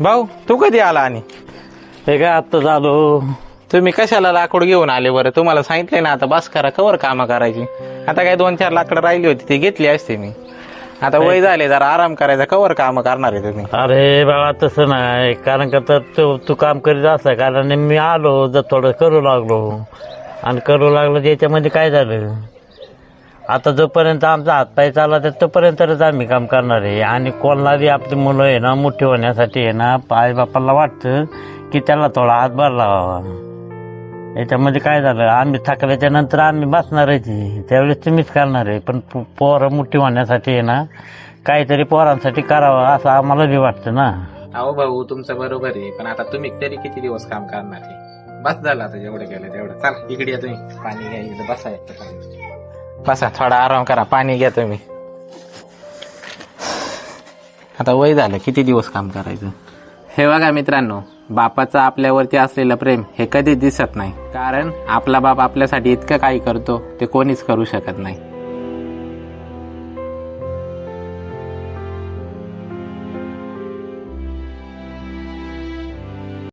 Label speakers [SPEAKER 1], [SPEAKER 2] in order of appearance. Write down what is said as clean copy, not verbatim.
[SPEAKER 1] भाऊ तू कधी आला? आणि
[SPEAKER 2] हे काय आत्ता झालो.
[SPEAKER 1] तुम्ही कशाला लाकूड घेऊन आले बरं? तुम्हाला सांगितलंय ना आता बस करा, कवर कामं करायची. आता काय 2-4 लाकडं राहिली होती ती घेतली असते मी. आता वय झाले, जरा आराम करायचा, कवर कामं करणार आहे तुम्ही?
[SPEAKER 2] अरे बाबा तसं नाही, कारण का तर तू काम करीत असा, कारण मी आलो जर थोडं करू लागलो आणि करू लागलो त्याच्यामध्ये काय झालं, आता जोपर्यंत आमचा हातपाय चालला तर तोपर्यंतच आम्ही काम करणार आहे. आणि कोणालाही आपली मुलं आहे ना मोठी होण्यासाठी आहे ना आई बापाला वाटतं की त्याला थोडा हातभार लावावा. याच्यामध्ये काय झालं, आम्ही थकल्याच्या नंतर आम्ही बसणारच आहे, त्यावेळेस तुम्हीच करणार आहे. पण पोरं मोठी होण्यासाठी आहे ना काहीतरी पोरांसाठी करावं असं आम्हाला बी वाटतं ना.
[SPEAKER 1] अहो भाऊ तुमचं बरोबर आहे, पण आता तुम्ही तरी किती दिवस काम करणार आहे? बस झालं आता, जेवढं गेलं तेवढं. चला इकडे या तुम्ही, पाणी घ्या इथं, बसा थोडा आराम करा, पाणी घ्या तुम्ही. आता वय झालं, किती दिवस काम करायचं? हे बघा मित्रांनो, बापाचं आपल्यावरती असलेलं प्रेम हे कधीच दिसत नाही, कारण आपला बाप आपल्यासाठी इतकं काही करतो ते कोणीच करू शकत नाही.